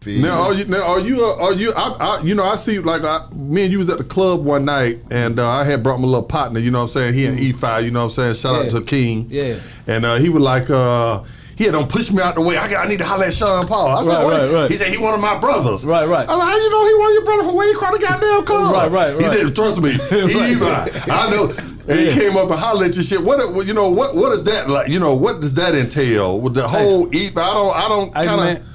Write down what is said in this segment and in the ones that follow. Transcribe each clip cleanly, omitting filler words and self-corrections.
Now, I see, like, me and you was at the club one night, and I had brought my little partner, you know what I'm saying, he in E5, you know what I'm saying, shout out to King. Yeah. And he was like, he had push me out the way. I need to holler at Sean Paul. I said, right. He said, he one of my brothers. Right. I was like, how you know he one of your brothers from where you crawled the goddamn club? Right. He said, trust me, I know. And he came up and hollered at your shit. What is that like? You know, what does that entail with the whole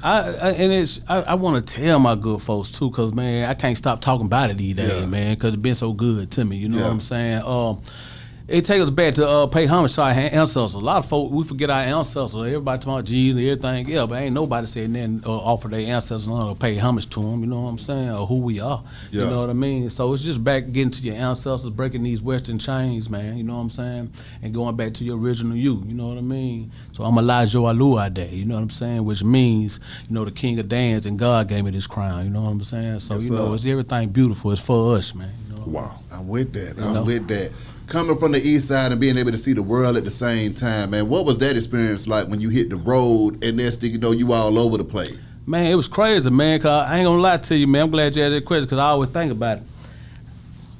I want to tell my good folks too, cause man, I can't stop talking about it these days, man, cause it's been so good to me. You know what I'm saying? It takes us back to pay homage to our ancestors. A lot of folks, we forget our ancestors. Everybody talking about Jesus and everything, but ain't nobody saying nothing offer their ancestors or pay homage to them, you know what I'm saying, or who we are, you know what I mean? So it's just back getting to your ancestors, breaking these Western chains, man, you know what I'm saying, and going back to your original you know what I mean? So I'm Elijah Alua Day, you know what I'm saying, which means, the king of dance, and God gave me this crown, you know what I'm saying? So, it's everything beautiful. It's for us, man. You know? Wow. I'm with that. I'm with that. Coming from the east side and being able to see the world at the same time, man, what was that experience like when you hit the road and next thing you know, you all over the place? Man, it was crazy, man, cause I ain't gonna lie to you, man. I'm glad you had that question, because I always think about it.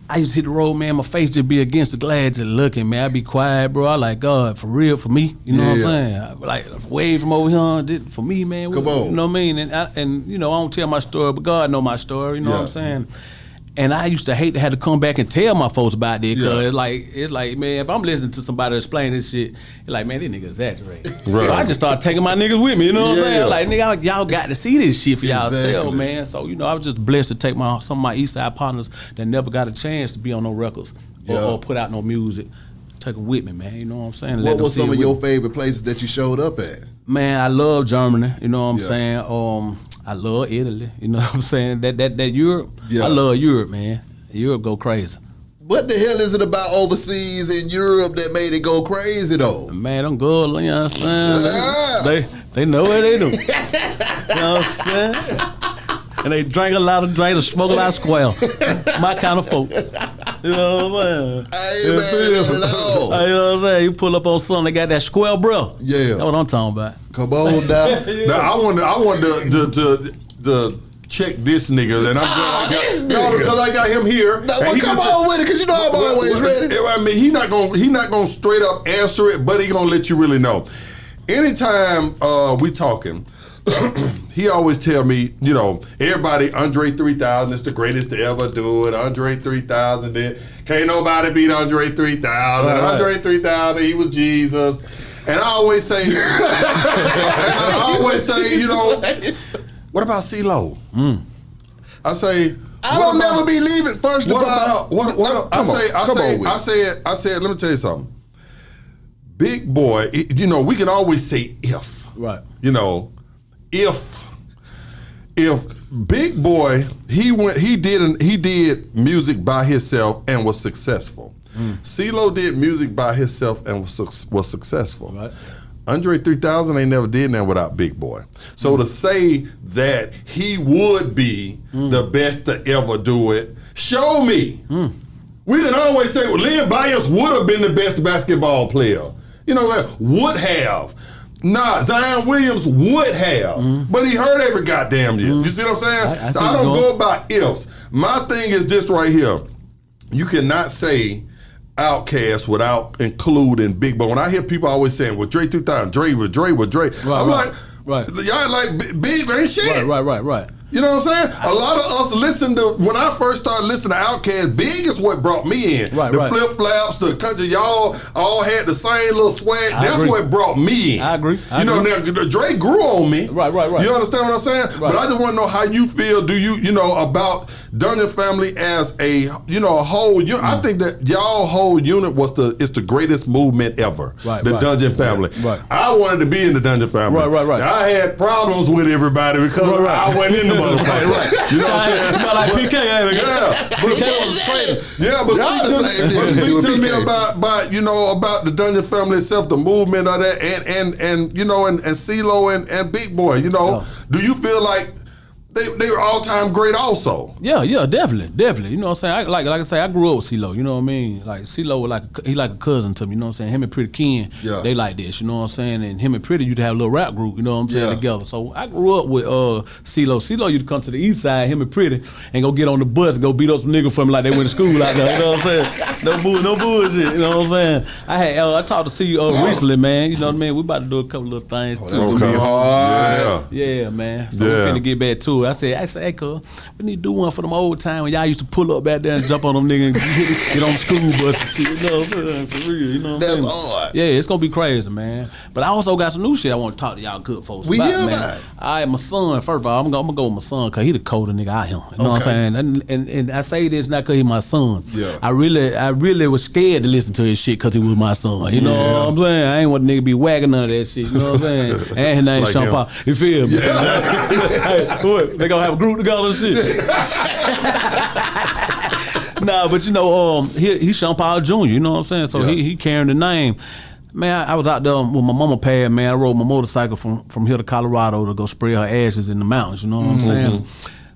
I used to hit the road, man, my face just be against the glass just looking, man. I be quiet, bro. I like, God, for real, for me, you know what I'm saying? I, like, wave from over here, for me, man. Come on. You know what I mean? And I don't tell my story, but God know my story, you know what I'm saying? And I used to hate to have to come back and tell my folks about it, because it's like, man, if I'm listening to somebody explain this shit, it's like, man, this nigga exaggerate. Right. So I just started taking my niggas with me, you know what I'm saying? Like, nigga, y'all got to see this shit for y'allself, man. So, I was just blessed to take some of my Eastside partners that never got a chance to be on no records or put out no music. Take them with me, man, you know what I'm saying? What was some of your favorite places that you showed up at? Man, I love Germany, you know what I'm saying? I love Italy, you know what I'm saying? That Europe, I love Europe, man. Europe go crazy. What the hell is it about overseas in Europe that made it go crazy though? Man, them girls, you know what I'm saying? They know what they do. You know what I'm saying? And they drink a lot of drinks and smoke a lot of square. My kind of folk. You know what I'm saying? I ain't mad at all. You know what I'm saying? You pull up on something, they got that square bro. Yeah. That's what I'm talking about. Come on down. Now, I want to check this nigga, and I'm because I got him here. Now, come on with it, because I'm always ready. I mean, he not gonna straight up answer it, but he gonna let you really know. Anytime we talking, he always tell me, everybody, Andre 3000 is the greatest to ever do it. Andre 3000, then can't nobody beat Andre 3000. Right. Andre 3000, he was Jesus. And I always say, what about Ceelo? I say, I don't never believe it. First of all, I said, let me tell you something. Big boy, we can always say if. Right. If Big Boy, he did music by himself and was successful. Ceelo did music by himself and was successful. Right. Andre 3000 ain't never did that without Big Boy. So to say that he would be the best to ever do it, show me. We can always say, well, Lynn Byers would have been the best basketball player. Would have. Nah, Zion Williams would have, but he hurt every goddamn year. You see what I'm saying? I don't go by ifs. My thing is this right here. You cannot say Outkast without including Big Boy. When I hear people always saying, well, Dre 2000, Dre. I'm like, y'all like Big ain't shit. Right. You know what I'm saying? A lot of us listen to, when I first started listening to Outkast, Big is what brought me in. The flip-flops, the country, y'all all had the same little swag. That's what brought me in. I agree. Now, Dre grew on me. Right. You understand what I'm saying? Right. But I just want to know how you feel, about Dungeon Family as a whole unit. I think that y'all whole unit is the greatest movement ever. The Dungeon Family. Right. I wanted to be in the Dungeon Family. Right. I had problems with everybody because I went in the right. You know what I'm saying? It's like PK, ain't it? Yeah. PK was crazy. Yeah, but speak to me about the Dungeon Family itself, the movement of that, and Ceelo and Big Boy. Do you feel like they were all time great also. Yeah, definitely. You know what I'm saying? Like I say, I grew up with Ceelo. You know what I mean? Like Ceelo was he like a cousin to me. You know what I'm saying? Him and Pretty Ken, they like this. You know what I'm saying? And him and Pretty used to have a little rap group. You know what I'm saying? Together. So I grew up with Ceelo. Ceelo used to come to the Eastside, him and Pretty, and go get on the bus and go beat up some niggas for me like they went to school out there. You know what I'm saying? No bullshit. You know what I'm saying? I talked to Ceelo recently, man. You know what I mean? We about to do a couple little things too. That's gonna be hard. Yeah, man. So we finna get back to it. I said, hey, cuz, we need to do one for them old time when y'all used to pull up back there and jump on them niggas and get on the school bus and shit. You know what I'm saying? For real, you know what I'm saying? That's hard. Yeah, it's gonna be crazy, man. But I also got some new shit I want to talk to y'all good folks We about, hear man. about it. All right, my son, first of all, I'm gonna go with my son because he the coldest nigga out here. You know what I'm saying? And I say this not because he my son. Yeah. I really was scared to listen to his shit because he was my son. You know what I'm saying? I ain't want the nigga be wagging none of that shit. You know what I'm saying? And his name Like Sean him. Paul. You feel me? Hey, what? They gonna have a group together and shit. Nah, but you know, he Sean Paul Jr., you know what I'm saying? So he carrying the name. Man, I was out there with my mama pad, man. I rode my motorcycle from here to Colorado to go spray her ashes in the mountains, you know what I'm saying?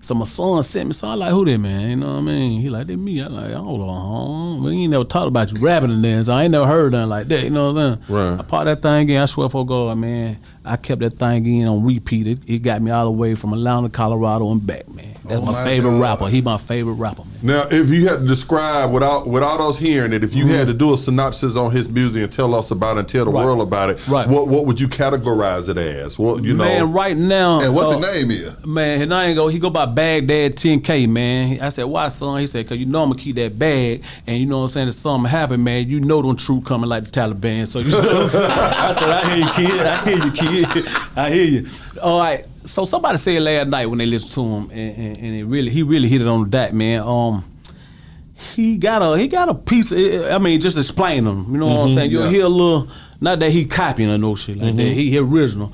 So my son sent me, so I like, who that, man? You know what I mean? He like, that me. I like, hold on, we ain't never talked about you rapping and then, so I ain't never heard nothing like that, you know what I'm saying? Right. I popped that thing in, I swear for God, man. I kept that thing in on repeat. It got me all the way from Atlanta, Colorado, and back, man. That's my favorite rapper. He my favorite rapper, man. Now, if you had to describe, without us hearing it, if you had to do a synopsis on his music and tell us about it and tell the world about it, what would you categorize it as? What you know? Man, right now. And what's his name is? Man, his name he go by Baghdad 10K, man. I said, why, son? He said, because you know I'm going to keep that bag, and you know what I'm saying, if something happen, man, you know them true coming like the Taliban. So, you know what I'm saying? I said, I hear you, kid. I hear you, kid. I hear you. All right. So somebody said last night when they listened to him, and he really hit it on the dot, man. He got a piece. I mean, just explain him. You know what I'm saying? You'll hear a little. Not that he copying or no shit like that. He original.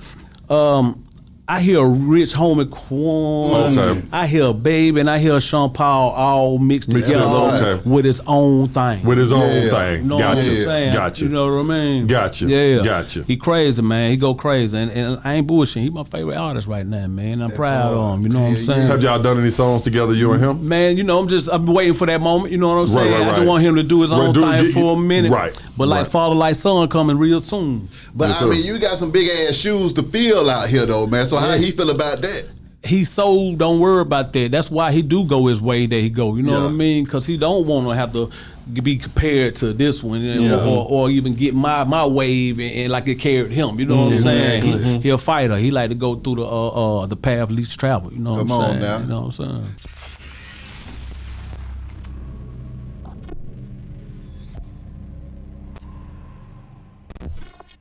I hear a Rich Homie Quan. Okay. I hear Baby, and I hear Sean Paul all mixed together with his own thing. With his own thing. You know Gotcha. what I'm saying? Gotcha. You know what I mean? Gotcha. Yeah. Gotcha. He crazy, man. He go crazy. And I ain't bullshitting. He my favorite artist right now, man. I'm proud of him. You know what I'm saying? Have y'all done any songs together, you and him? Man, you know, I'm waiting for that moment. You know what I'm saying? Right. I just want him to do his own thing for a minute. Right. But like Father Like Son coming real soon. But I mean, you got some big ass shoes to fill out here, though, man. So how he feel about that? He so don't worry about that. That's why he do go his way that he go. You know what I mean? Because he don't want to have to be compared to this one, or even get my wave and like it carried him. You know what I'm saying? He a fighter. He like to go through the path least traveled. You know what I'm saying? Now. You know what I'm saying?